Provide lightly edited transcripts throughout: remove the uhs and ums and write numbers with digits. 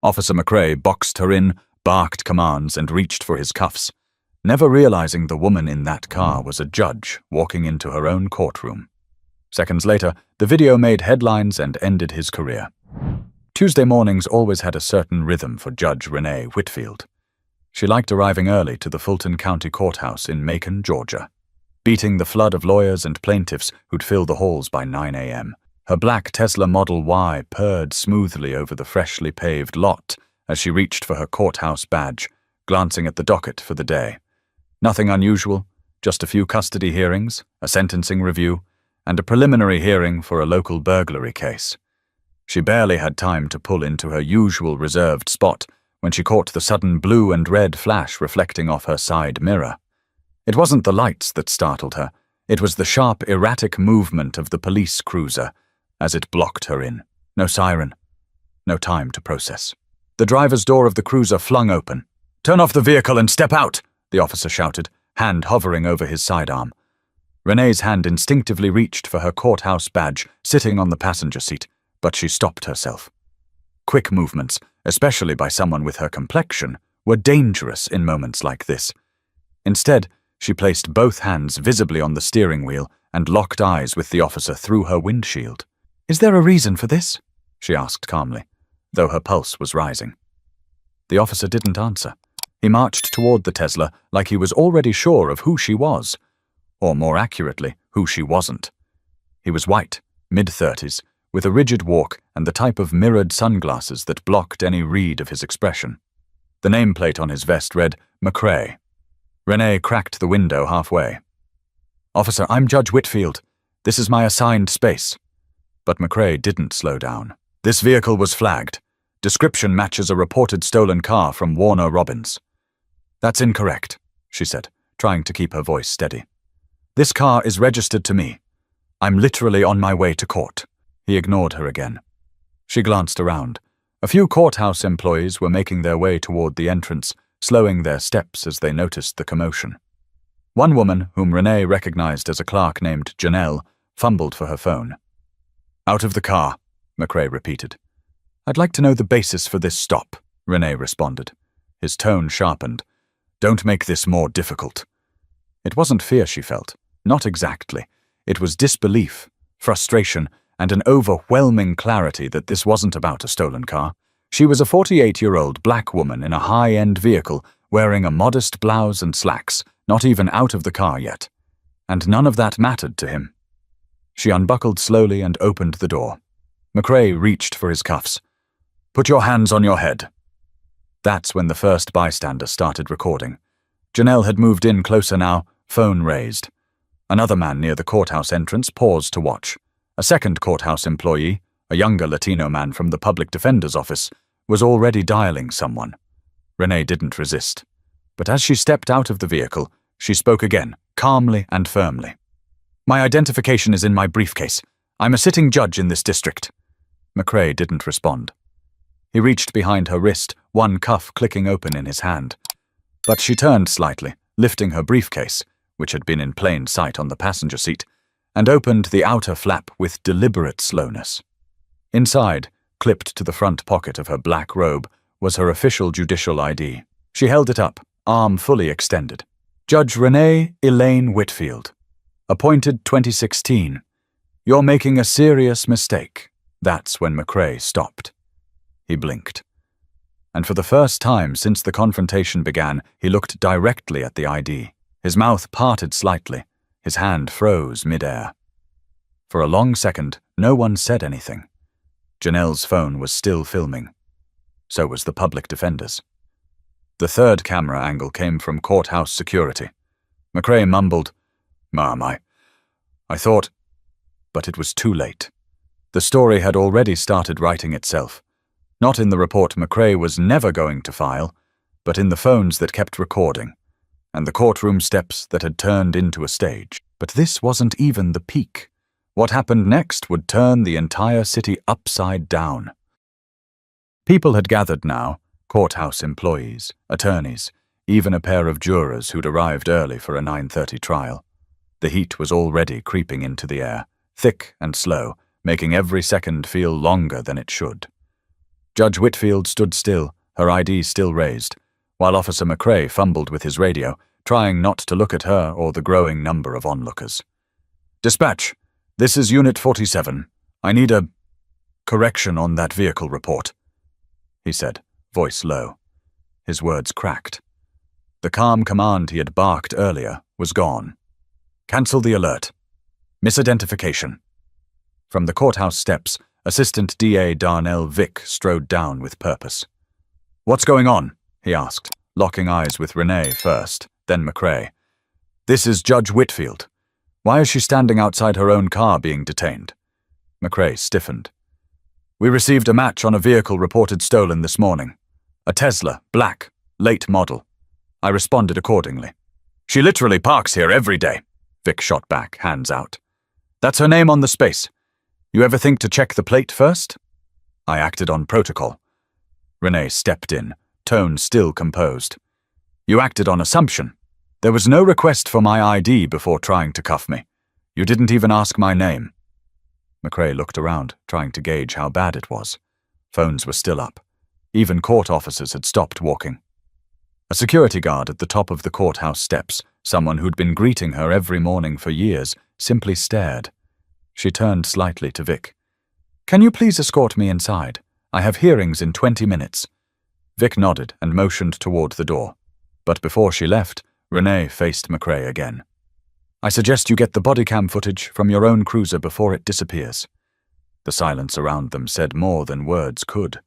Officer McCrae boxed her in, barked commands, and reached for his cuffs, never realizing the woman in that car was a judge walking into her own courtroom. Seconds later, the video made headlines and ended his career. Tuesday mornings always had a certain rhythm for Judge Renee Whitfield. She liked arriving early to the Fulton County Courthouse in Macon, Georgia, beating the flood of lawyers and plaintiffs who'd fill the halls by 9 a.m. Her black Tesla Model Y purred smoothly over the freshly paved lot as she reached for her courthouse badge, glancing at the docket for the day. Nothing unusual, just a few custody hearings, a sentencing review, and a preliminary hearing for a local burglary case. She barely had time to pull into her usual reserved spot when she caught the sudden blue and red flash reflecting off her side mirror. It wasn't the lights that startled her, it was the sharp, erratic movement of the police cruiser as it blocked her in. No siren, no time to process. The driver's door of the cruiser flung open. "Turn off the vehicle and step out," the officer shouted, hand hovering over his sidearm. Renee's hand instinctively reached for her courthouse badge sitting on the passenger seat, but she stopped herself. Quick movements, especially by someone with her complexion, were dangerous in moments like this. Instead, she placed both hands visibly on the steering wheel and locked eyes with the officer through her windshield. "Is there a reason for this?" she asked calmly, though her pulse was rising. The officer didn't answer. He marched toward the Tesla like he was already sure of who she was, or more accurately, who she wasn't. He was white, mid-30s, with a rigid walk and the type of mirrored sunglasses that blocked any read of his expression. The nameplate on his vest read, McCrae. Renee cracked the window halfway. "Officer, I'm Judge Whitfield. This is my assigned space." But McCrae didn't slow down. "This vehicle was flagged. Description matches a reported stolen car from Warner Robbins." "That's incorrect," she said, trying to keep her voice steady. "This car is registered to me. I'm literally on my way to court." He ignored her again. She glanced around. A few courthouse employees were making their way toward the entrance, slowing their steps as they noticed the commotion. One woman, whom Renee recognized as a clerk named Janelle, fumbled for her phone. "Out of the car," McCrae repeated. "I'd like to know the basis for this stop," Renee responded. His tone sharpened. "Don't make this more difficult." It wasn't fear she felt. Not exactly. It was disbelief, frustration, and an overwhelming clarity that this wasn't about a stolen car. She was a 48-year-old black woman in a high-end vehicle, wearing a modest blouse and slacks, not even out of the car yet. And none of that mattered to him. She unbuckled slowly and opened the door. McCrae reached for his cuffs. "Put your hands on your head." That's when the first bystander started recording. Janelle had moved in closer now, phone raised. Another man near the courthouse entrance paused to watch. A second courthouse employee, a younger Latino man from the public defender's office, was already dialing someone. Renee didn't resist. But as she stepped out of the vehicle, she spoke again, calmly and firmly. "My identification is in my briefcase. I'm a sitting judge in this district." McCrae didn't respond. He reached behind her wrist, one cuff clicking open in his hand. But she turned slightly, lifting her briefcase, which had been in plain sight on the passenger seat, and opened the outer flap with deliberate slowness. Inside, clipped to the front pocket of her black robe, was her official judicial ID. She held it up, arm fully extended. "Judge Renee Elaine Whitfield. Appointed 2016. You're making a serious mistake." That's when McCrae stopped. He blinked. And for the first time since the confrontation began, he looked directly at the ID. His mouth parted slightly. His hand froze mid-air. For a long second, no one said anything. Janelle's phone was still filming. So was the public defender's. The third camera angle came from courthouse security. McCrae mumbled, "Ma'am, I thought..." But it was too late. The story had already started writing itself. Not in the report McCrae was never going to file, but in the phones that kept recording, and the courtroom steps that had turned into a stage. But this wasn't even the peak. What happened next would turn the entire city upside down. People had gathered now, courthouse employees, attorneys, even a pair of jurors who'd arrived early for a 9:30 trial. The heat was already creeping into the air, thick and slow, making every second feel longer than it should. Judge Whitfield stood still, her ID still raised, while Officer McCrae fumbled with his radio, trying not to look at her or the growing number of onlookers. "Dispatch, this is Unit 47. I need a correction on that vehicle report," he said, voice low. His words cracked. The calm command he had barked earlier was gone. "Cancel the alert. Misidentification." From the courthouse steps, Assistant DA Darnell Vick strode down with purpose. "What's going on?" he asked, locking eyes with Renee first, then McCrae. "This is Judge Whitfield. Why is she standing outside her own car being detained?" McCrae stiffened. "We received a match on a vehicle reported stolen this morning. A Tesla, black, late model. I responded accordingly." "She literally parks here every day," Vic shot back, hands out. "That's her name on the space. You ever think to check the plate first?" "I acted on protocol." Renee stepped in, tone still composed. "You acted on assumption. There was no request for my ID before trying to cuff me. You didn't even ask my name." McCrae looked around, trying to gauge how bad it was. Phones were still up. Even court officers had stopped walking. A security guard at the top of the courthouse steps, someone who'd been greeting her every morning for years, simply stared. She turned slightly to Vic. "Can you please escort me inside? I have hearings in 20 minutes. Vic nodded and motioned toward the door. But before she left, Renee faced McCrae again. "I suggest you get the body cam footage from your own cruiser before it disappears." The silence around them said more than words could.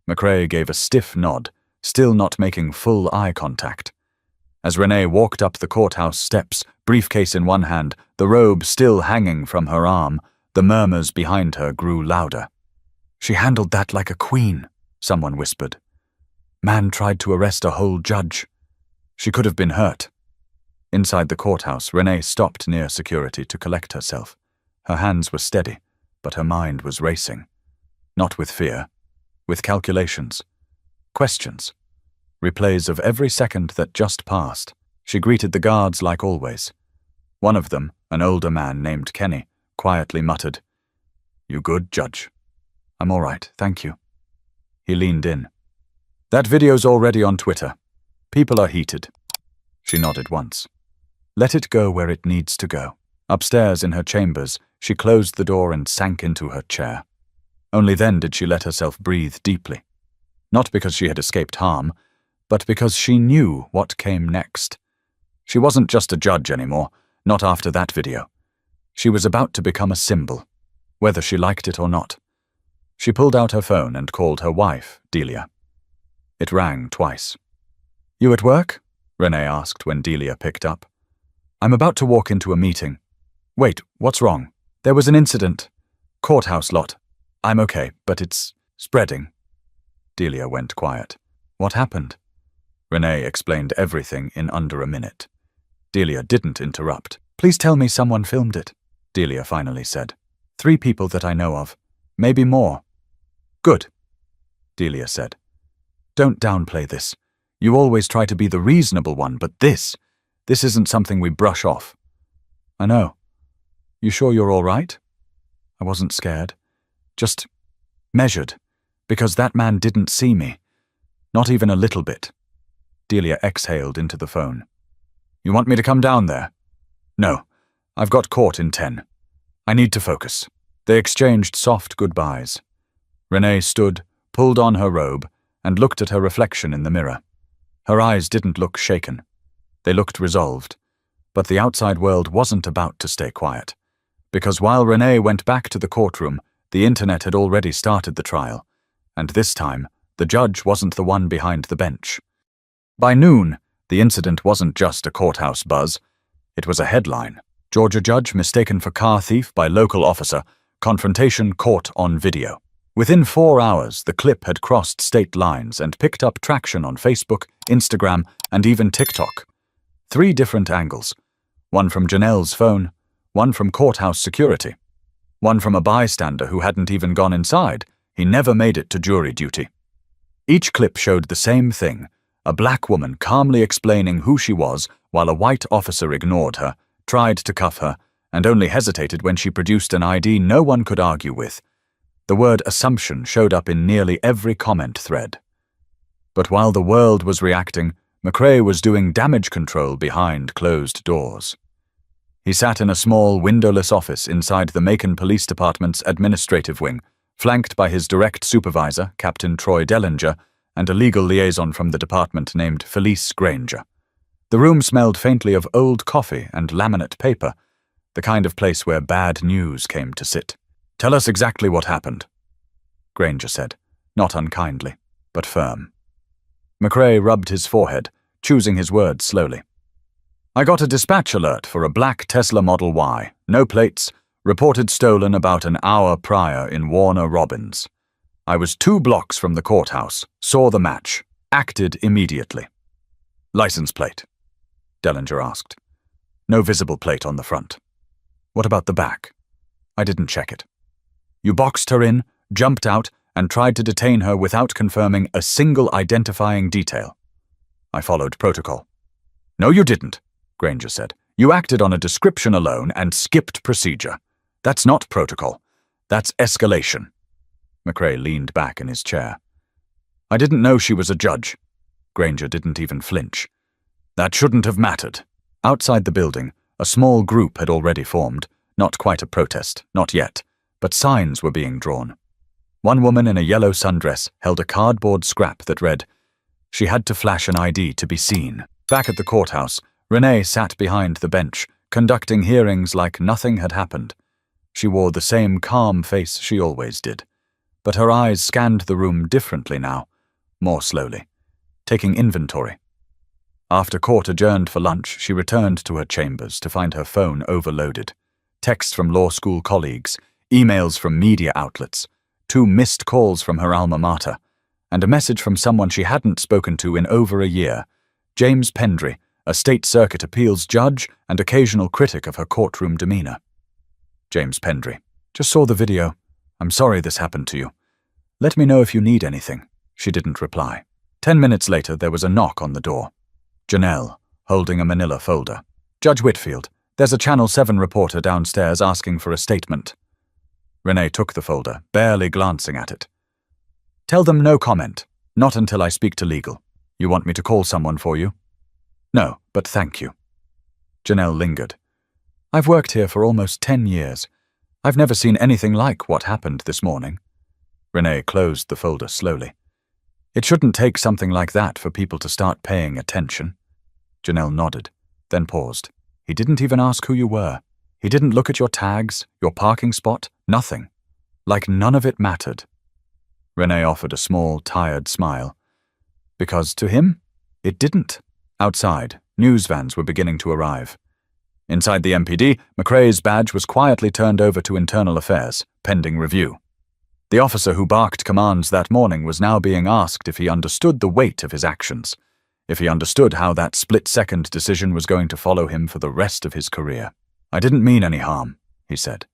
McCrae gave a stiff nod, still not making full eye contact. As Renee walked up the courthouse steps, briefcase in one hand, the robe still hanging from her arm, the murmurs behind her grew louder. "She handled that like a queen," someone whispered. "Man tried to arrest a whole judge. She could have been hurt." Inside the courthouse, Renee stopped near security to collect herself. Her hands were steady, but her mind was racing. Not with fear, with calculations. Questions. Replays of every second that just passed. She greeted the guards like always. One of them, an older man named Kenny, quietly muttered, "You good, Judge?" "I'm all right, thank you." He leaned in. "That video's already on Twitter. People are heated." She nodded once. Let it go where it needs to go. Upstairs in her chambers, she closed the door and sank into her chair. Only then did she let herself breathe deeply. Not because she had escaped harm, but because she knew what came next. She wasn't just a judge anymore, not after that video. She was about to become a symbol, whether she liked it or not. She pulled out her phone and called her wife, Delia. It rang twice. "You at work?" Renee asked when Delia picked up. "I'm about to walk into a meeting." "Wait, what's wrong?" "There was an incident. Courthouse lot. I'm okay, but it's spreading." Delia went quiet. "What happened?" Renee explained everything in under a minute. Delia didn't interrupt. "Please tell me someone filmed it," Delia finally said. "3 people that I know of. Maybe more." "Good," Delia said. "Don't downplay this. You always try to be the reasonable one, but this isn't something we brush off." "I know. You sure you're all right?" "I wasn't scared. Just measured, because that man didn't see me. Not even a little bit." Delia exhaled into the phone. "You want me to come down there?" "No. I've got court in 10. I need to focus." They exchanged soft goodbyes. Renee stood, pulled on her robe, and looked at her reflection in the mirror. Her eyes didn't look shaken. They looked resolved. But the outside world wasn't about to stay quiet. Because while Renee went back to the courtroom, the internet had already started the trial. And this time, the judge wasn't the one behind the bench. By noon, the incident wasn't just a courthouse buzz. It was a headline. Georgia judge mistaken for car thief by local officer. Confrontation caught on video. Within 4 hours, the clip had crossed state lines and picked up traction on Facebook, Instagram, and even TikTok. 3 different angles. One from Janelle's phone, one from courthouse security, one from a bystander who hadn't even gone inside. He never made it to jury duty. Each clip showed the same thing, a black woman calmly explaining who she was while a white officer ignored her, tried to cuff her, and only hesitated when she produced an ID no one could argue with. The word assumption showed up in nearly every comment thread. But while the world was reacting, McCrae was doing damage control behind closed doors. He sat in a small, windowless office inside the Macon Police Department's administrative wing, flanked by his direct supervisor, Captain Troy Dellinger, and a legal liaison from the department named Felice Granger. The room smelled faintly of old coffee and laminate paper, the kind of place where bad news came to sit. "Tell us exactly what happened," Granger said, not unkindly, but firm. McCrae rubbed his forehead, choosing his words slowly. "I got a dispatch alert for a black Tesla Model Y, no plates, reported stolen about an hour prior in Warner Robins. I was 2 blocks from the courthouse, saw the match, acted immediately." "License plate?" Dellinger asked. "No visible plate on the front." "What about the back?" "I didn't check it." "You boxed her in, jumped out, and tried to detain her without confirming a single identifying detail." "I followed protocol." "No, you didn't," Granger said. "You acted on a description alone and skipped procedure. That's not protocol. That's escalation." McCrae leaned back in his chair. "I didn't know she was a judge." Granger didn't even flinch. "That shouldn't have mattered." Outside the building, a small group had already formed, not quite a protest, not yet, but signs were being drawn. One woman in a yellow sundress held a cardboard scrap that read, "She had to flash an ID to be seen." Back at the courthouse, Renee sat behind the bench, conducting hearings like nothing had happened. She wore the same calm face she always did, but her eyes scanned the room differently now, more slowly, taking inventory. After court adjourned for lunch, she returned to her chambers to find her phone overloaded. Texts from law school colleagues, emails from media outlets, 2 missed calls from her alma mater, and a message from someone she hadn't spoken to in over a year, James Pendry, a state circuit appeals judge and occasional critic of her courtroom demeanor. James Pendry. "Just saw the video. I'm sorry this happened to you. Let me know if you need anything." She didn't reply. 10 minutes later, there was a knock on the door. Janelle, holding a manila folder. "Judge Whitfield, there's a Channel 7 reporter downstairs asking for a statement." Renee took the folder, barely glancing at it. "Tell them no comment, not until I speak to legal. You want me to call someone for you?" "No, but thank you." Janelle lingered. "I've worked here for almost 10 years. I've never seen anything like what happened this morning." Renee closed the folder slowly. "It shouldn't take something like that for people to start paying attention." Janelle nodded, then paused. "He didn't even ask who you were. He didn't look at your tags, your parking spot, nothing. Like none of it mattered." Renee offered a small, tired smile. Because to him, it didn't. Outside, news vans were beginning to arrive. Inside the MPD, McCrae's badge was quietly turned over to Internal Affairs, pending review. The officer who barked commands that morning was now being asked if he understood the weight of his actions, if he understood how that split-second decision was going to follow him for the rest of his career. "I didn't mean any harm," he said.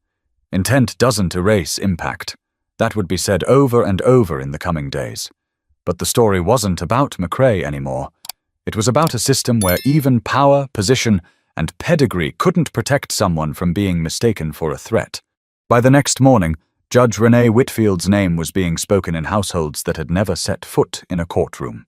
"Intent doesn't erase impact. That would be said over and over in the coming days. But the story wasn't about McCrae anymore. It was about a system where even power, position, and pedigree couldn't protect someone from being mistaken for a threat." By the next morning, Judge Renee Whitfield's name was being spoken in households that had never set foot in a courtroom.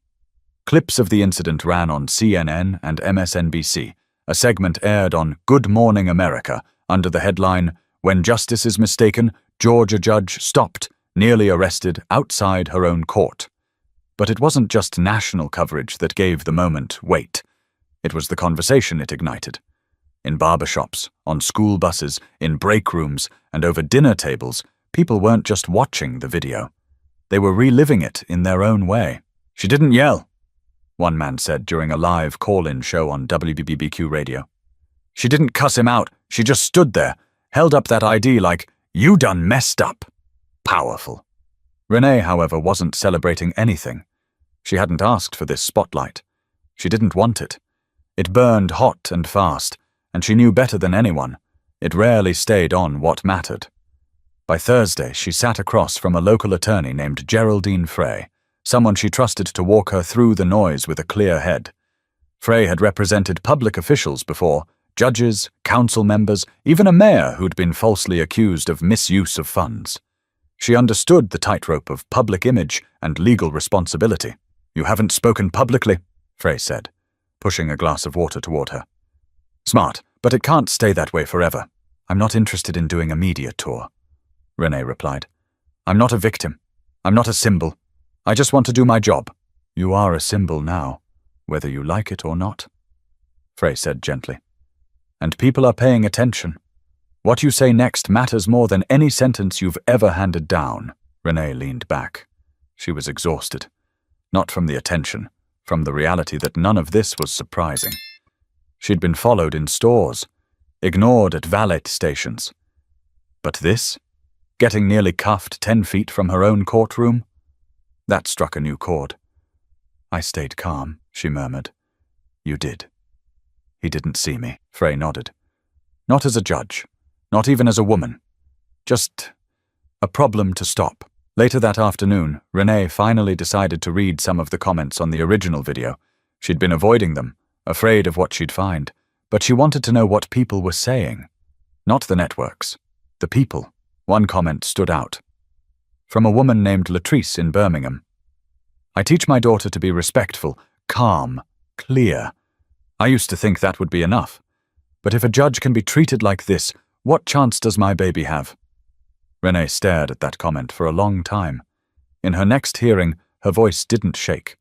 Clips of the incident ran on CNN and MSNBC. A segment aired on Good Morning America under the headline, "When Justice is Mistaken, Georgia Judge Stopped, Nearly Arrested Outside Her Own Court." But it wasn't just national coverage that gave the moment weight. It was the conversation it ignited. In barbershops, on school buses, in break rooms, and over dinner tables, people weren't just watching the video. They were reliving it in their own way. "She didn't yell," one man said during a live call-in show on WBBQ radio. "She didn't cuss him out. She just stood there, held up that ID like, 'You done messed up.' Powerful." Renee, however, wasn't celebrating anything. She hadn't asked for this spotlight. She didn't want it. It burned hot and fast, and she knew better than anyone. It rarely stayed on what mattered. By Thursday, she sat across from a local attorney named Geraldine Frey, someone she trusted to walk her through the noise with a clear head. Frey had represented public officials before, judges, council members, even a mayor who'd been falsely accused of misuse of funds. She understood the tightrope of public image and legal responsibility. "You haven't spoken publicly," Frey said, pushing a glass of water toward her. "Smart, but it can't stay that way forever. I'm not interested in doing a media tour," Renee replied. "I'm not a victim. I'm not a symbol. I just want to do my job." "You are a symbol now, whether you like it or not," Frey said gently. "And people are paying attention. What you say next matters more than any sentence you've ever handed down." Renee leaned back. She was exhausted. Not from the attention, from the reality that none of this was surprising. She'd been followed in stores, ignored at valet stations. But this? Getting nearly cuffed 10 feet from her own courtroom? That struck a new chord. "I stayed calm," she murmured. "You did." "He didn't see me," Frey nodded. "Not as a judge. Not even as a woman. Just a problem to stop." Later that afternoon, Renee finally decided to read some of the comments on the original video. She'd been avoiding them, afraid of what she'd find, but she wanted to know what people were saying. Not the networks. The people. One comment stood out. From a woman named Latrice in Birmingham. "I teach my daughter to be respectful, calm, clear. I used to think that would be enough. But if a judge can be treated like this, what chance does my baby have?" Renee stared at that comment for a long time. In her next hearing, her voice didn't shake.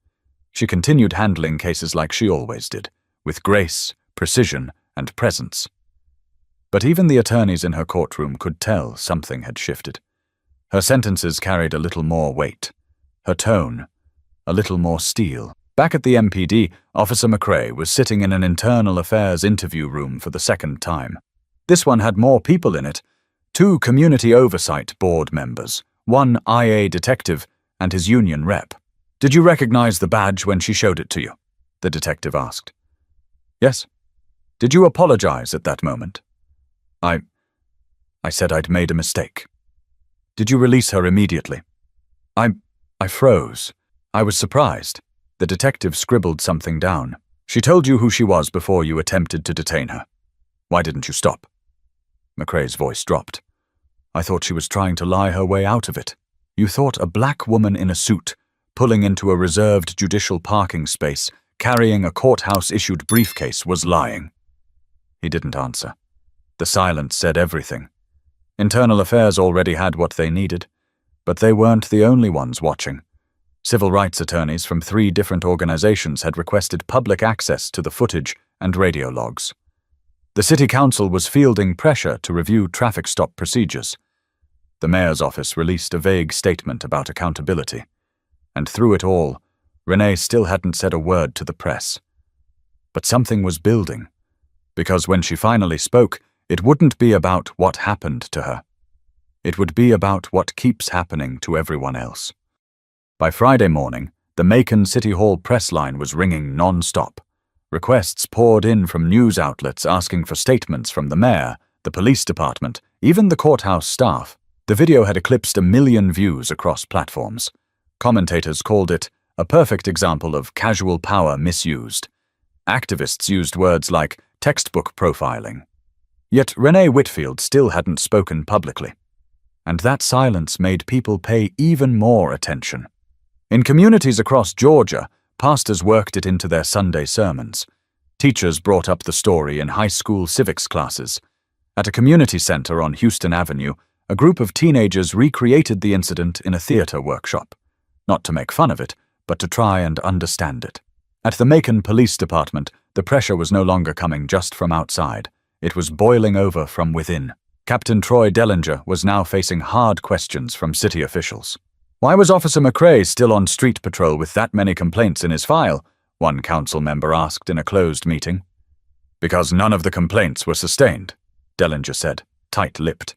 She continued handling cases like she always did, with grace, precision, and presence. But even the attorneys in her courtroom could tell something had shifted. Her sentences carried a little more weight. Her tone, a little more steel. Back at the MPD, Officer McCrae was sitting in an internal affairs interview room for the second time. This one had more people in it. 2 community oversight board members, 1 IA detective, and his union rep. "Did you recognize the badge when she showed it to you?" the detective asked. "Yes." "Did you apologize at that moment?" I said I'd made a mistake." "Did you release her immediately?" I froze. I was surprised. The detective scribbled something down. "She told you who she was before you attempted to detain her. Why didn't you stop?" McCrae's voice dropped. "I thought she was trying to lie her way out of it." "You thought a black woman in a suit, pulling into a reserved judicial parking space, carrying a courthouse-issued briefcase was lying?" He didn't answer. The silence said everything. Internal Affairs already had what they needed, but they weren't the only ones watching. Civil rights attorneys from 3 different organizations had requested public access to the footage and radio logs. The city council was fielding pressure to review traffic stop procedures. The mayor's office released a vague statement about accountability. And through it all, Renee still hadn't said a word to the press. But something was building, because when she finally spoke, it wouldn't be about what happened to her. It would be about what keeps happening to everyone else. By Friday morning, the Macon City Hall press line was ringing non-stop. Requests poured in from news outlets asking for statements from the mayor, the police department, even the courthouse staff. The video had eclipsed 1 million views across platforms. Commentators called it a perfect example of casual power misused. Activists used words like textbook profiling. Yet Renee Whitfield still hadn't spoken publicly. And that silence made people pay even more attention. In communities across Georgia, pastors worked it into their Sunday sermons. Teachers brought up the story in high school civics classes. At a community center on Houston Avenue, a group of teenagers recreated the incident in a theater workshop. Not to make fun of it, but to try and understand it. At the Macon Police Department, the pressure was no longer coming just from outside. It was boiling over from within. Captain Troy Dellinger was now facing hard questions from city officials. Why was Officer McCrae still on street patrol with that many complaints in his file? One council member asked in a closed meeting. Because none of the complaints were sustained, Dellinger said, tight-lipped.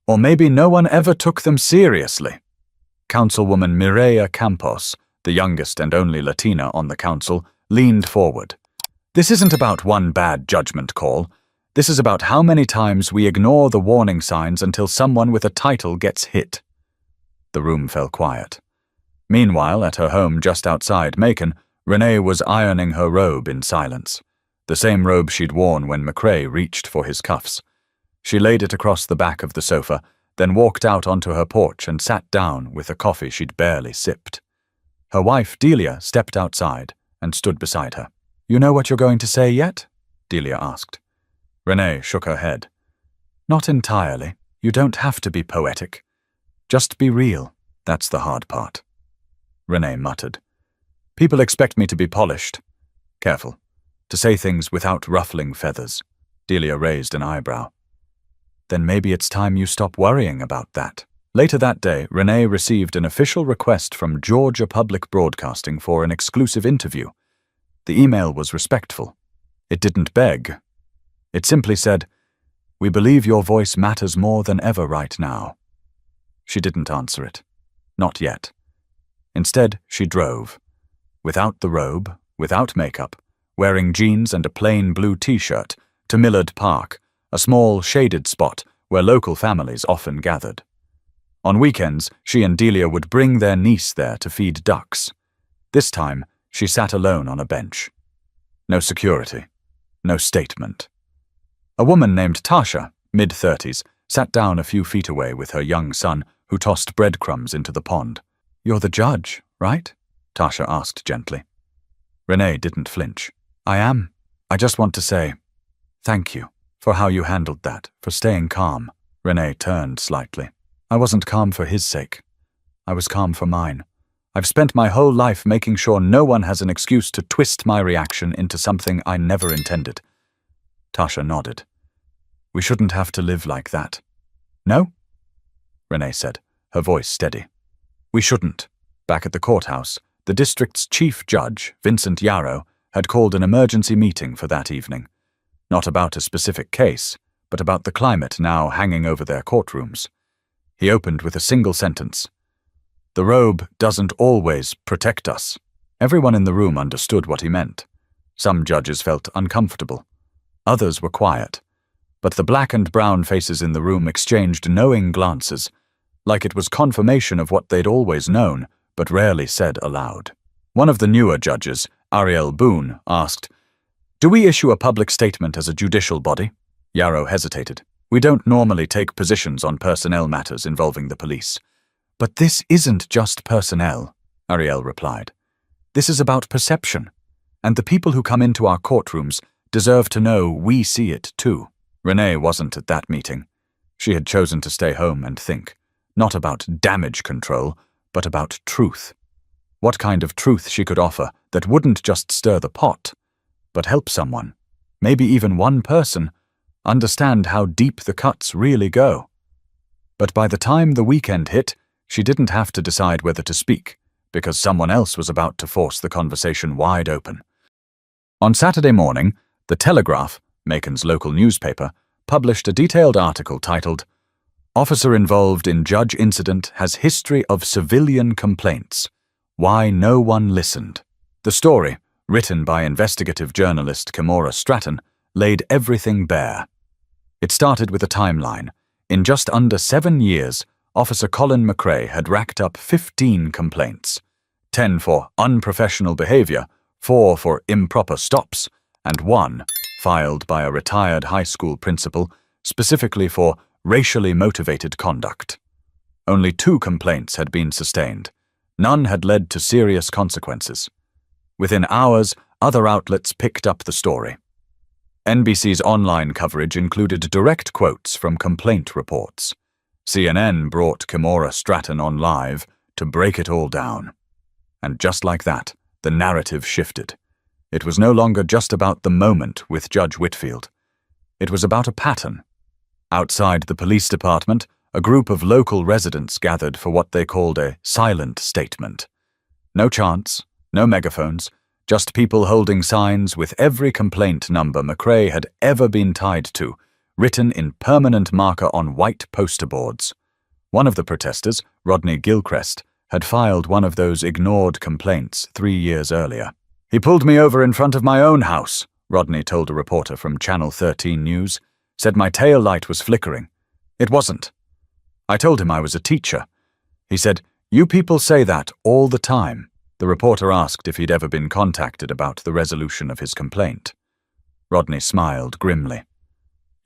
Or maybe no one ever took them seriously. Councilwoman Mireya Campos, the youngest and only Latina on the council, leaned forward. This isn't about one bad judgment call. This is about how many times we ignore the warning signs until someone with a title gets hit. The room fell quiet. Meanwhile, at her home just outside Macon, Renee was ironing her robe in silence, the same robe she'd worn when McCrae reached for his cuffs. She laid it across the back of the sofa, then walked out onto her porch and sat down with a coffee she'd barely sipped. Her wife, Delia, stepped outside and stood beside her. "You know what you're going to say yet?" Delia asked. Renee shook her head. "Not entirely. You don't have to be poetic. Just be real. That's the hard part." Renee muttered. "People expect me to be polished. Careful. To say things without ruffling feathers." Delia raised an eyebrow. "Then maybe it's time you stop worrying about that." Later that day, Renee received an official request from Georgia Public Broadcasting for an exclusive interview. The email was respectful. It didn't beg. It simply said, "We believe your voice matters more than ever right now." She didn't answer it. Not yet. Instead, she drove. Without the robe, without makeup, wearing jeans and a plain blue t-shirt, to Millard Park, a small, shaded spot where local families often gathered. On weekends, she and Delia would bring their niece there to feed ducks. This time, she sat alone on a bench. No security. No statement. A woman named Tasha, mid-30s, sat down a few feet away with her young son, who tossed breadcrumbs into the pond. "You're the judge, right?" Tasha asked gently. Renee didn't flinch. "I am. I just want to say, thank you for how you handled that, for staying calm." Renee turned slightly. "I wasn't calm for his sake. I was calm for mine. I've spent my whole life making sure no one has an excuse to twist my reaction into something I never intended." Tasha nodded. "We shouldn't have to live like that." "No?" Renee said, her voice steady. "We shouldn't." Back at the courthouse, the district's chief judge, Vincent Yarrow, had called an emergency meeting for that evening. Not about a specific case, but about the climate now hanging over their courtrooms. He opened with a single sentence. "The robe doesn't always protect us." Everyone in the room understood what he meant. Some judges felt uncomfortable. Others were quiet. But the black and brown faces in the room exchanged knowing glances, like it was confirmation of what they'd always known, but rarely said aloud. One of the newer judges, Ariel Boone, asked, "Do we issue a public statement as a judicial body?" Yarrow hesitated. "We don't normally take positions on personnel matters involving the police." "But this isn't just personnel," Ariel replied. "This is about perception, and the people who come into our courtrooms deserve to know we see it too." Renee wasn't at that meeting. She had chosen to stay home and think, not about damage control, but about truth. What kind of truth she could offer that wouldn't just stir the pot, but help someone, maybe even one person, understand how deep the cuts really go. But by the time the weekend hit, she didn't have to decide whether to speak, because someone else was about to force the conversation wide open. On Saturday morning, The Telegraph, Macon's local newspaper, published a detailed article titled, "Officer Involved in Judge Incident Has History of Civilian Complaints. Why No One Listened." The story, written by investigative journalist Kimora Stratton, laid everything bare. It started with a timeline. In just under 7 years, Officer Colin McRae had racked up 15 complaints, 10 for unprofessional behavior, 4 for improper stops, and 1 filed by a retired high school principal specifically for racially motivated conduct. Only 2 complaints had been sustained. None had led to serious consequences. Within hours, other outlets picked up the story. NBC's online coverage included direct quotes from complaint reports. CNN brought Kimora Stratton on live to break it all down. And just like that, the narrative shifted. It was no longer just about the moment with Judge Whitfield. It was about a pattern. Outside the police department, a group of local residents gathered for what they called a silent statement. No chants, no megaphones, just people holding signs with every complaint number McRae had ever been tied to, written in permanent marker on white poster boards. One of the protesters, Rodney Gilchrist, had filed one of those ignored complaints 3 years earlier. "He pulled me over in front of my own house," Rodney told a reporter from Channel 13 News. "Said my tail light was flickering. It wasn't. I told him I was a teacher. He said, 'You people say that all the time.'" The reporter asked if he'd ever been contacted about the resolution of his complaint. Rodney smiled grimly.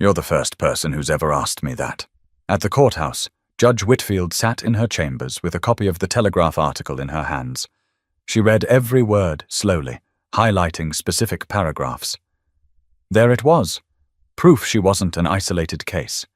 "You're the first person who's ever asked me that." At the courthouse, Judge Whitfield sat in her chambers with a copy of the Telegraph article in her hands. She read every word slowly, highlighting specific paragraphs. There it was. Proof she wasn't an isolated case.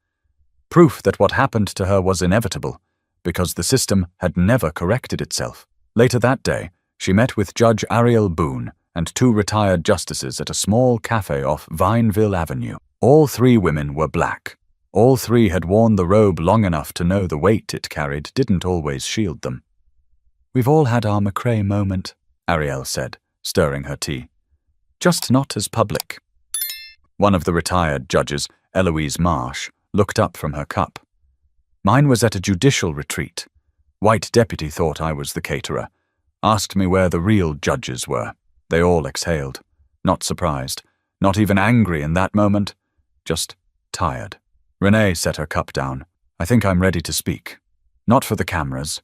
Proof that what happened to her was inevitable, because the system had never corrected itself. Later that day, she met with Judge Ariel Boone and 2 retired justices at a small cafe off Vineville Avenue. All 3 women were black. All 3 had worn the robe long enough to know the weight it carried didn't always shield them. "We've all had our McCrae moment," Ariel said, stirring her tea. "Just not as public." One of the retired judges, Eloise Marsh, looked up from her cup. "Mine was at a judicial retreat. White deputy thought I was the caterer. Asked me where the real judges were. They all exhaled. Not surprised. Not even angry in that moment. Just tired." Renee set her cup down. "I think I'm ready to speak. Not for the cameras.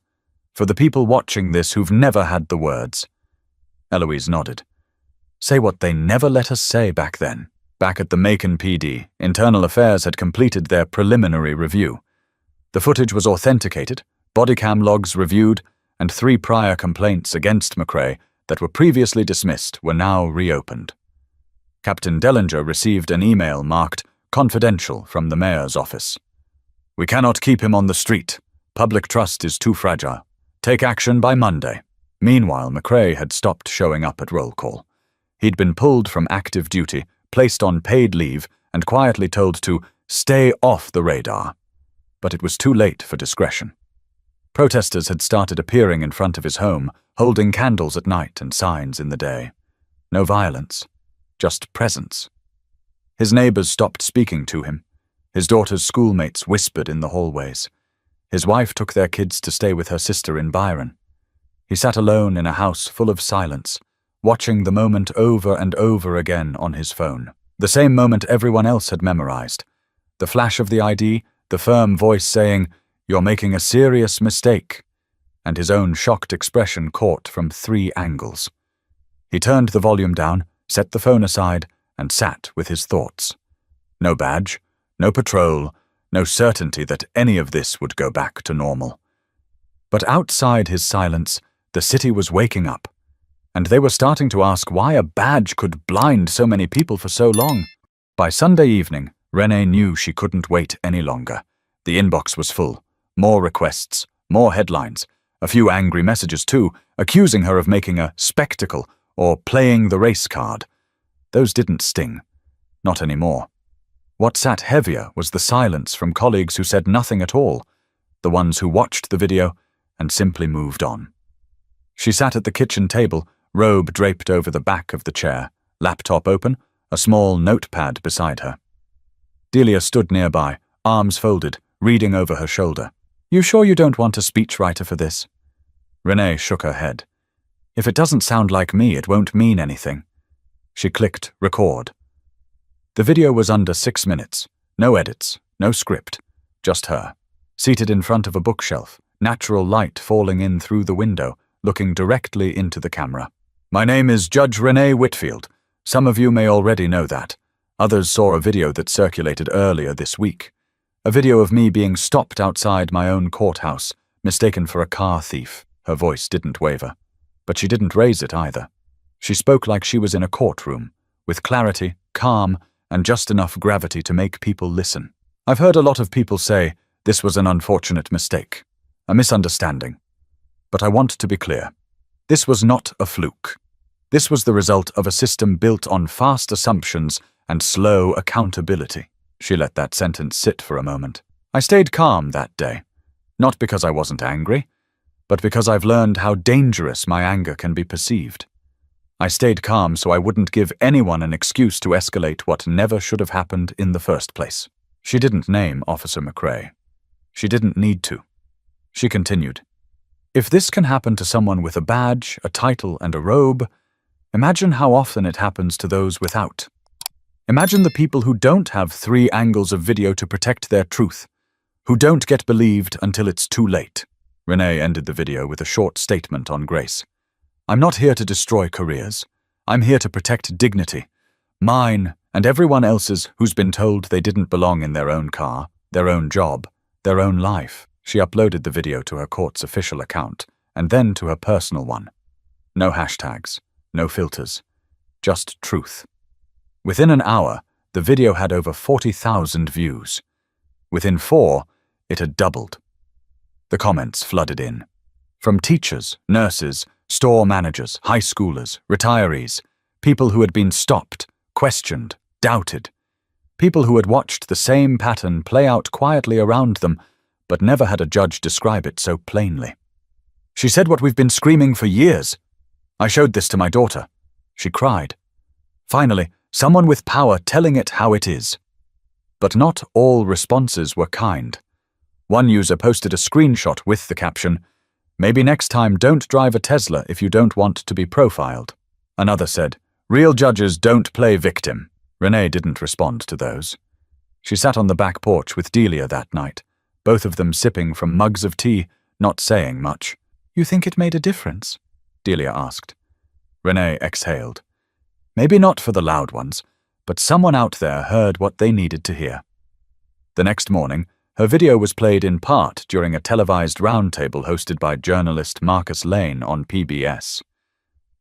For the people watching this who've never had the words." Eloise nodded. "Say what they never let us say back then." Back at the Macon PD, Internal Affairs had completed their preliminary review. The footage was authenticated, bodycam logs reviewed, and 3 prior complaints against McCrae that were previously dismissed were now reopened. Captain Dellinger received an email marked "Confidential" from the mayor's office. "We cannot keep him on the street. Public trust is too fragile. Take action by Monday." Meanwhile, McCrae had stopped showing up at roll call. He'd been pulled from active duty, placed on paid leave, and quietly told to stay off the radar. But it was too late for discretion. Protesters had started appearing in front of his home, holding candles at night and signs in the day. No violence, just presence. His neighbors stopped speaking to him. His daughter's schoolmates whispered in the hallways. His wife took their kids to stay with her sister in Byron. He sat alone in a house full of silence, watching the moment over and over again on his phone. The same moment everyone else had memorized. The flash of the ID, the firm voice saying, "You're making a serious mistake," and his own shocked expression caught from 3 angles. He turned the volume down, set the phone aside, and sat with his thoughts. No badge, no patrol, no certainty that any of this would go back to normal. But outside his silence, the city was waking up, and they were starting to ask why a badge could blind so many people for so long. By Sunday evening, Renee knew she couldn't wait any longer. The inbox was full. More requests, more headlines, a few angry messages too, accusing her of making a spectacle or playing the race card. Those didn't sting. Not anymore. What sat heavier was the silence from colleagues who said nothing at all, the ones who watched the video and simply moved on. She sat at the kitchen table, robe draped over the back of the chair, laptop open, a small notepad beside her. Delia stood nearby, arms folded, reading over her shoulder. "You sure you don't want a speechwriter for this?" Renee shook her head. "If it doesn't sound like me, it won't mean anything." She clicked record. The video was under 6 minutes. No edits, no script, just her, seated in front of a bookshelf, natural light falling in through the window, looking directly into the camera. "My name is Judge Renee Whitfield. Some of you may already know that. Others saw a video that circulated earlier this week. A video of me being stopped outside my own courthouse, mistaken for a car thief." Her voice didn't waver, but she didn't raise it either. She spoke like she was in a courtroom, with clarity, calm, and just enough gravity to make people listen. "I've heard a lot of people say this was an unfortunate mistake, a misunderstanding. But I want to be clear. This was not a fluke. This was the result of a system built on fast assumptions and slow accountability." She let that sentence sit for a moment. "I stayed calm that day, not because I wasn't angry, but because I've learned how dangerous my anger can be perceived. I stayed calm so I wouldn't give anyone an excuse to escalate what never should have happened in the first place." She didn't name Officer McCrae. She didn't need to. She continued, "If this can happen to someone with a badge, a title, and a robe, imagine how often it happens to those without. Imagine the people who don't have 3 angles of video to protect their truth, who don't get believed until it's too late." Renee ended the video with a short statement on grace. "I'm not here to destroy careers. I'm here to protect dignity. Mine and everyone else's who's been told they didn't belong in their own car, their own job, their own life. She uploaded the video to her court's official account, and then to her personal one. No hashtags, no filters, just truth. Within an hour, the video had over 40,000 views. Within 4, it had doubled. The comments flooded in. From teachers, nurses, store managers, high schoolers, retirees, people who had been stopped, questioned, doubted. People who had watched the same pattern play out quietly around them, but never had a judge describe it so plainly. She said what we've been screaming for years. I showed this to my daughter. She cried. Finally, someone with power telling it how it is. But not all responses were kind. One user posted a screenshot with the caption, "Maybe next time don't drive a Tesla if you don't want to be profiled." Another said, "Real judges don't play victim." Renee didn't respond to those. She sat on the back porch with Delia that night, both of them sipping from mugs of tea, not saying much. "You think it made a difference?" Delia asked. Renee exhaled. Maybe not for the loud ones, but someone out there heard what they needed to hear. The next morning, her video was played in part during a televised roundtable hosted by journalist Marcus Lane on PBS.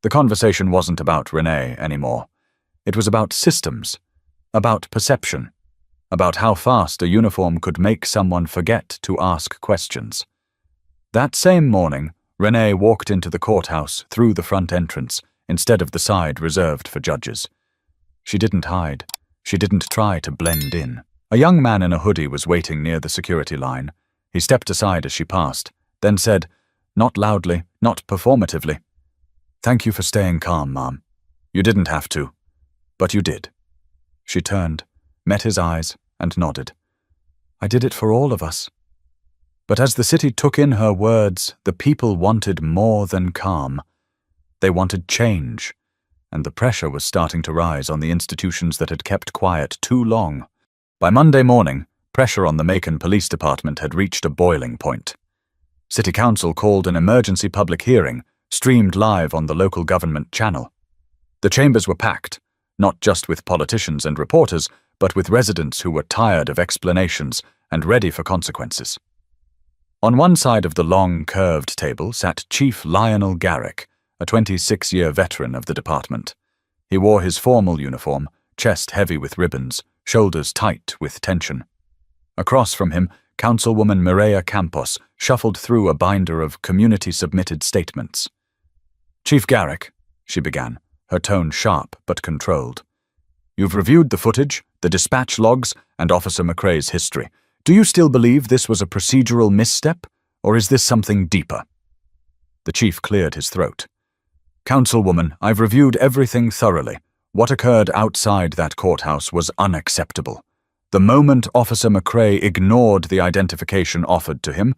The conversation wasn't about Renee anymore. It was about systems, about perception, about how fast a uniform could make someone forget to ask questions. That same morning, Renee walked into the courthouse through the front entrance instead of the side reserved for judges. She didn't hide. She didn't try to blend in. A young man in a hoodie was waiting near the security line. He stepped aside as she passed, then said, not loudly, not performatively, "Thank you for staying calm, Mom. You didn't have to, but you did." She turned, met his eyes, and nodded. "I did it for all of us." But as the city took in her words, the people wanted more than calm. They wanted change, and the pressure was starting to rise on the institutions that had kept quiet too long. By Monday morning, pressure on the Macon Police Department had reached a boiling point. City Council called an emergency public hearing, streamed live on the local government channel. The chambers were packed, not just with politicians and reporters, but with residents who were tired of explanations and ready for consequences. On one side of the long, curved table sat Chief Lionel Garrick, a 26-year veteran of the department. He wore his formal uniform, chest heavy with ribbons, shoulders tight with tension. Across from him, Councilwoman Mireya Campos shuffled through a binder of community-submitted statements. "Chief Garrick," she began, her tone sharp but controlled. "You've reviewed the footage, the dispatch logs, and Officer McCrae's history. Do you still believe this was a procedural misstep, or is this something deeper?" The chief cleared his throat. "Councilwoman, I've reviewed everything thoroughly. What occurred outside that courthouse was unacceptable. The moment Officer McCrae ignored the identification offered to him,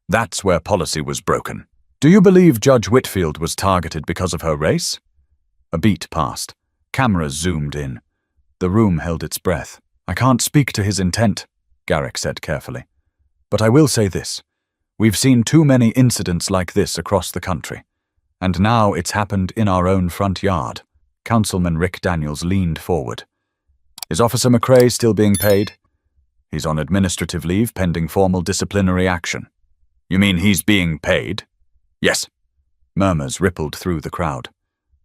that's where policy was broken. Do you believe Judge Whitfield was targeted because of her race?" A beat passed. Cameras zoomed in. The room held its breath. "I can't speak to his intent," Garrick said carefully. "But I will say this. We've seen too many incidents like this across the country. And now it's happened in our own front yard." Councilman Rick Daniels leaned forward. "Is Officer McCrae still being paid?" "He's on administrative leave pending formal disciplinary action." "You mean he's being paid?" "Yes." Murmurs rippled through the crowd.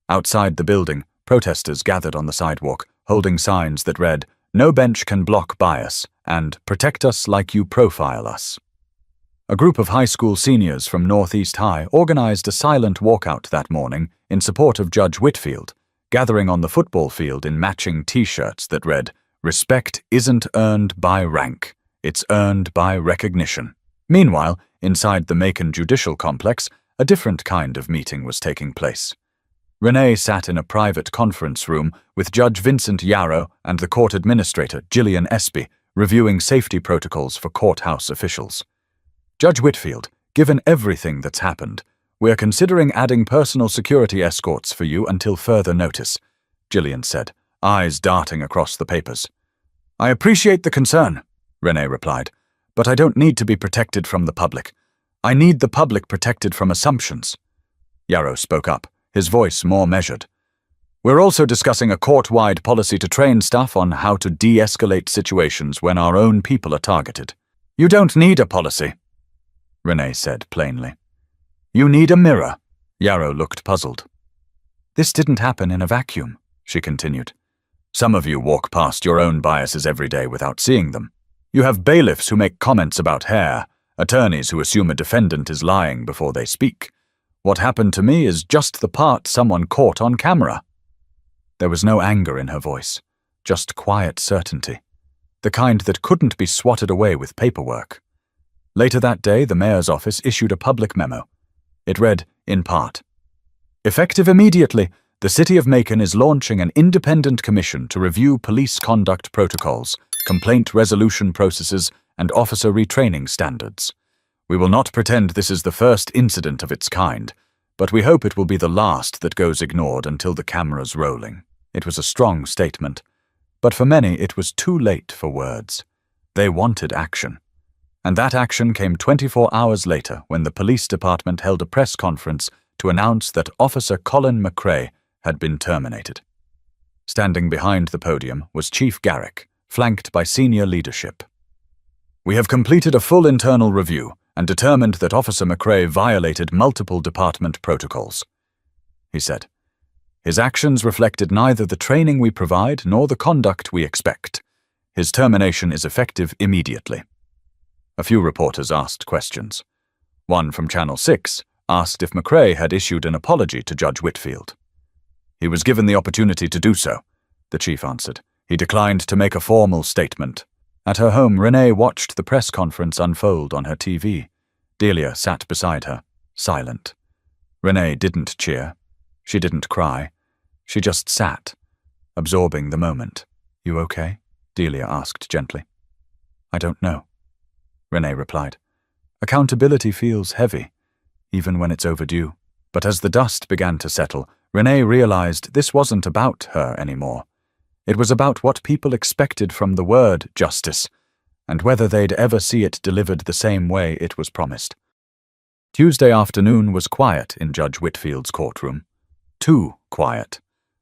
Outside the building, protesters gathered on the sidewalk, holding signs that read, "No bench can block bias," and "Protect us like you profile us." A group of high school seniors from Northeast High organized a silent walkout that morning in support of Judge Whitfield, gathering on the football field in matching T-shirts that read, "Respect isn't earned by rank, it's earned by recognition." Meanwhile, inside the Macon Judicial Complex, a different kind of meeting was taking place. Renee sat in a private conference room with Judge Vincent Yarrow and the court administrator, Gillian Espy, reviewing safety protocols for courthouse officials. "Judge Whitfield, given everything that's happened, we're considering adding personal security escorts for you until further notice," Gillian said, eyes darting across the papers. "I appreciate the concern," Renee replied, "but I don't need to be protected from the public. I need the public protected from assumptions." Yarrow spoke up, his voice more measured. "We're also discussing a court-wide policy to train staff on how to de-escalate situations when our own people are targeted." You don't need a policy, Renee said plainly. You need a mirror. Yarrow looked puzzled. This didn't happen in a vacuum, she continued. Some of you walk past your own biases every day without seeing them. You have bailiffs who make comments about hair, attorneys who assume a defendant is lying before they speak. What happened to me is just the part someone caught on camera. There was no anger in her voice, just quiet certainty, the kind that couldn't be swatted away with paperwork. Later that day, the mayor's office issued a public memo. It read, in part, "Effective immediately, the City of Macon is launching an independent commission to review police conduct protocols, complaint resolution processes, and officer retraining standards. We will not pretend this is the first incident of its kind, but we hope it will be the last that goes ignored until the camera's rolling." It was a strong statement, but for many it was too late for words. They wanted action. And that action came 24 hours later when the police department held a press conference to announce that Officer Colin McCrae had been terminated. Standing behind the podium was Chief Garrick, flanked by senior leadership. "We have completed a full internal review and determined that Officer McCrae violated multiple department protocols," he said. "His actions reflected neither the training we provide nor the conduct we expect. His termination is effective immediately." A few reporters asked questions. One from Channel 6 asked if McCrae had issued an apology to Judge Whitfield. "He was given the opportunity to do so," the chief answered. "He declined to make a formal statement." At her home, Renee watched the press conference unfold on her TV. Delia sat beside her, silent. Renee didn't cheer. She didn't cry. She just sat, absorbing the moment. "You okay?" Delia asked gently. "I don't know," Renee replied. "Accountability feels heavy, even when it's overdue." But as the dust began to settle, Renee realized this wasn't about her anymore. It was about what people expected from the word justice, and whether they'd ever see it delivered the same way it was promised. Tuesday afternoon was quiet in Judge Whitfield's courtroom. Too quiet.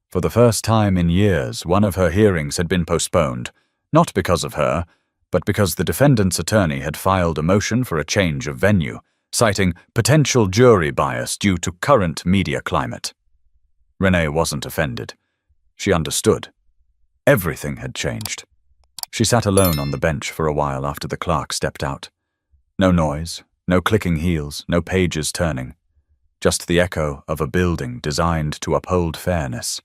For the first time in years, one of her hearings had been postponed, not because of her, but because the defendant's attorney had filed a motion for a change of venue, citing potential jury bias due to current media climate. Renee wasn't offended. She understood. Everything had changed. She sat alone on the bench for a while after the clerk stepped out. No noise, no clicking heels, no pages turning. Just the echo of a building designed to uphold fairness,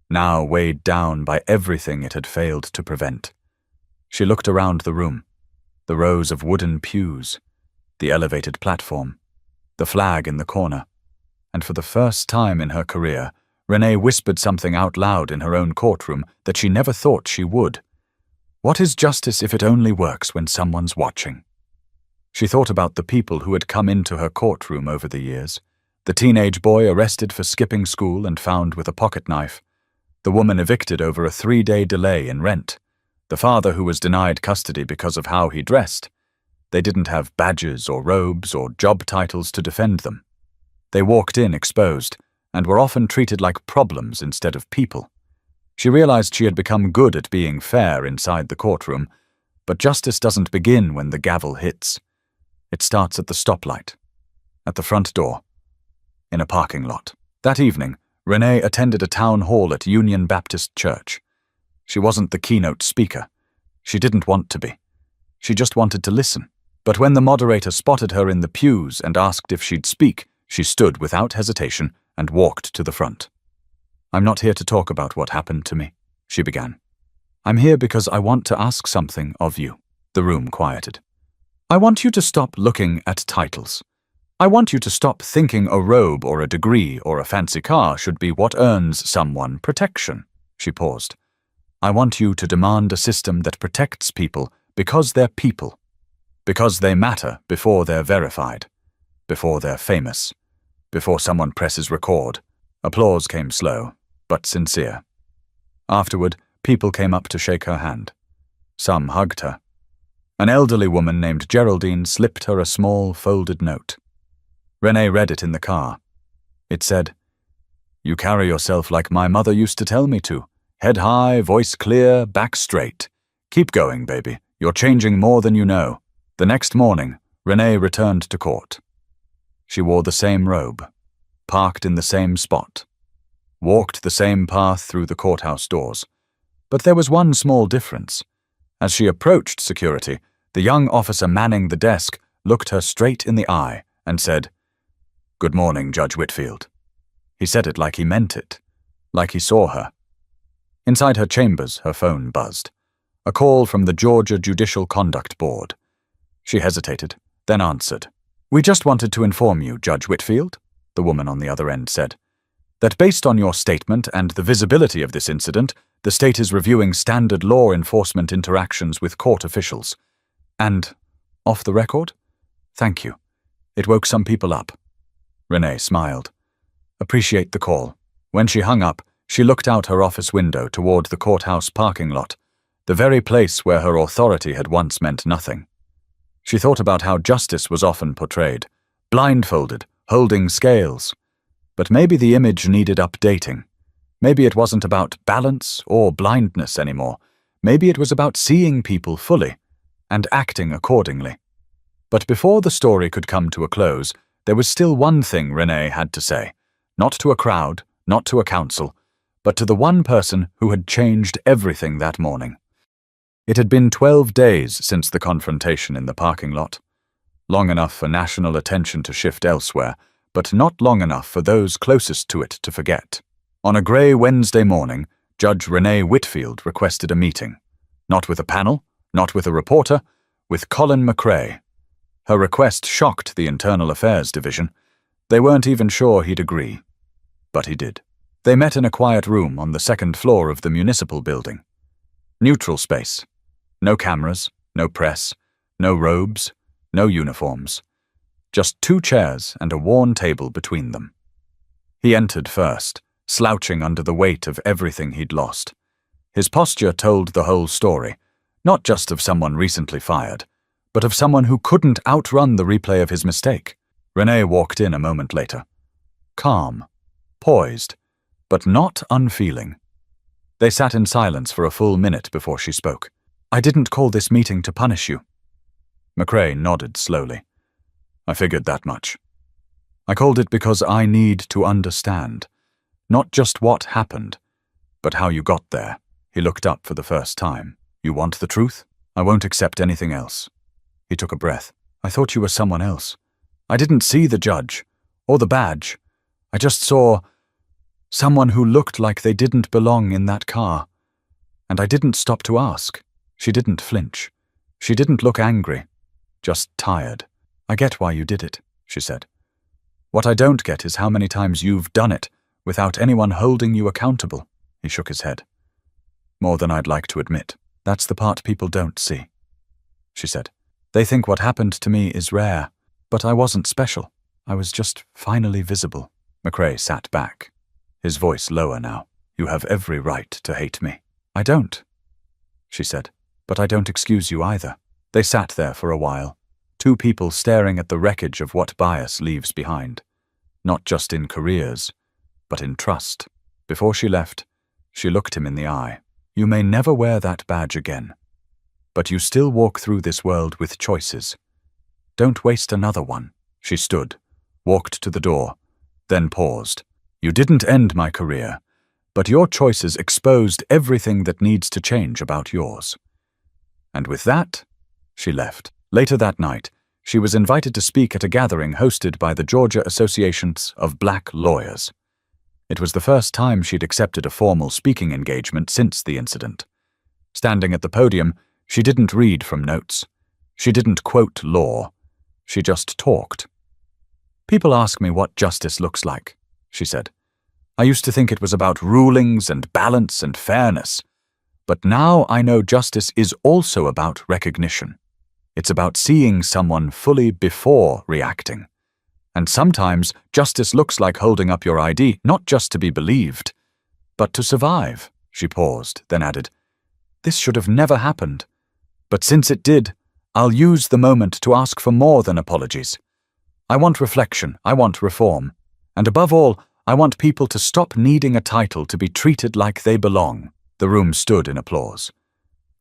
now weighed down by everything it had failed to prevent. She looked around the room, the rows of wooden pews, the elevated platform, the flag in the corner, and for the first time in her career, Renee whispered something out loud in her own courtroom that she never thought she would. What is justice if it only works when someone's watching? She thought about the people who had come into her courtroom over the years. The teenage boy arrested for skipping school and found with a pocket knife. The woman evicted over a 3-day delay in rent. The father who was denied custody because of how he dressed. They didn't have badges or robes or job titles to defend them. They walked in exposed and were often treated like problems instead of people. She realized she had become good at being fair inside the courtroom, but justice doesn't begin when the gavel hits. It starts at the stoplight, at the front door, in a parking lot. That evening, Renee attended a town hall at Union Baptist Church. She wasn't the keynote speaker. She didn't want to be. She just wanted to listen. But when the moderator spotted her in the pews and asked if she'd speak, she stood without hesitation and walked to the front. "I'm not here to talk about what happened to me," she began. "I'm here because I want to ask something of you." The room quieted. "I want you to stop looking at titles. I want you to stop thinking a robe or a degree or a fancy car should be what earns someone protection." She paused. "I want you to demand a system that protects people because they're people, because they matter before they're verified, before they're famous, before someone presses record." Applause came slow, but sincere. Afterward, people came up to shake her hand. Some hugged her. An elderly woman named Geraldine slipped her a small, folded note. Renee read it in the car. It said, "You carry yourself like my mother used to tell me to. Head high, voice clear, back straight. Keep going, baby. You're changing more than you know. The next morning, Renee returned to court. She wore the same robe, parked in the same spot, walked the same path through the courthouse doors. But there was one small difference. As she approached security, the young officer manning the desk looked her straight in the eye and said, "Good morning, Judge Whitfield." He said it like he meant it, like he saw her. Inside her chambers, her phone buzzed. A call from the Georgia Judicial Conduct Board. She hesitated, then answered. "We just wanted to inform you, Judge Whitfield," the woman on the other end said, "that based on your statement and the visibility of this incident, the state is reviewing standard law enforcement interactions with court officials. And, off the record, thank you. It woke some people up." Renee smiled. "Appreciate the call." When she hung up, she looked out her office window toward the courthouse parking lot, the very place where her authority had once meant nothing. She thought about how justice was often portrayed, blindfolded, holding scales. But maybe the image needed updating. Maybe it wasn't about balance or blindness anymore. Maybe it was about seeing people fully and acting accordingly. But before the story could come to a close, there was still one thing Renee had to say, not to a crowd, not to a council, but to the one person who had changed everything that morning. It had been 12 days since the confrontation in the parking lot. Long enough for national attention to shift elsewhere, but not long enough for those closest to it to forget. On a grey Wednesday morning, Judge Renee Whitfield requested a meeting. Not with a panel, not with a reporter, with Colin McCrae. Her request shocked the Internal Affairs Division. They weren't even sure he'd agree. But he did. They met in a quiet room on the second floor of the municipal building. Neutral space. No cameras, no press, no robes, no uniforms. Just 2 chairs and a worn table between them. He entered first, slouching under the weight of everything he'd lost. His posture told the whole story, not just of someone recently fired, but of someone who couldn't outrun the replay of his mistake. Renee walked in a moment later. Calm, poised, but not unfeeling. They sat in silence for a full minute before she spoke. "I didn't call this meeting to punish you." McCrae nodded slowly. "I figured that much. I called it because I need to understand. Not just what happened, but how you got there." He looked up for the first time. "You want the truth? I won't accept anything else." He took a breath. "I thought you were someone else. I didn't see the judge, or the badge. I just saw someone who looked like they didn't belong in that car. And I didn't stop to ask." She didn't flinch. She didn't look angry, just tired. "I get why you did it," she said. "What I don't get is how many times you've done it without anyone holding you accountable." He shook his head. "More than I'd like to admit. That's the part people don't see," she said. "They think what happened to me is rare, but I wasn't special. I was just finally visible." McCrae sat back, his voice lower now. "You have every right to hate me." "I don't," she said. "But I don't excuse you either." They sat there for a while, 2 people staring at the wreckage of what bias leaves behind, not just in careers, but in trust. Before she left, she looked him in the eye. "You may never wear that badge again, but you still walk through this world with choices. Don't waste another one." She stood, walked to the door, then paused. "You didn't end my career, but your choices exposed everything that needs to change about yours." And with that, she left. Later that night, she was invited to speak at a gathering hosted by the Georgia Associations of Black Lawyers. It was the first time she'd accepted a formal speaking engagement since the incident. Standing at the podium, she didn't read from notes. She didn't quote law. She just talked. "People ask me what justice looks like," she said. "I used to think it was about rulings and balance and fairness. But now I know justice is also about recognition. It's about seeing someone fully before reacting. And sometimes justice looks like holding up your ID, not just to be believed, but to survive." She paused, then added, "This should have never happened. But since it did, I'll use the moment to ask for more than apologies. I want reflection, I want reform. And above all, I want people to stop needing a title to be treated like they belong." The room stood in applause.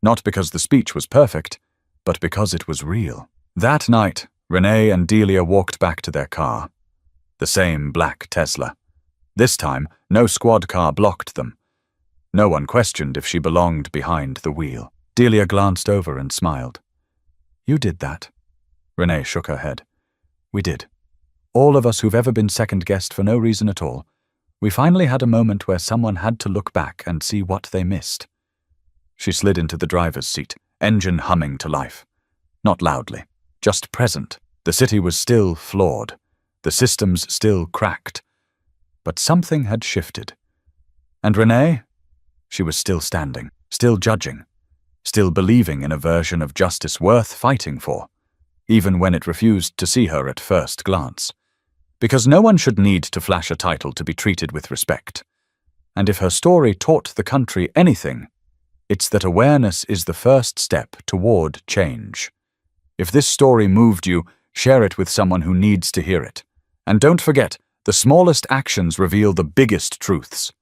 Not because the speech was perfect, but because it was real. That night, Renee and Delia walked back to their car. The same black Tesla. This time, no squad car blocked them. No one questioned if she belonged behind the wheel. Delia glanced over and smiled. You did that. Renee shook her head. We did. All of us who've ever been second-guessed for no reason at all. We finally had a moment where someone had to look back and see what they missed. She slid into the driver's seat, engine humming to life. Not loudly, just present. The city was still flawed. The systems still cracked. But something had shifted. And Renee? She was still standing, still judging, still believing in a version of justice worth fighting for, even when it refused to see her at first glance. Because no one should need to flash a title to be treated with respect. And if her story taught the country anything, it's that awareness is the first step toward change. If this story moved you, share it with someone who needs to hear it. And don't forget, the smallest actions reveal the biggest truths.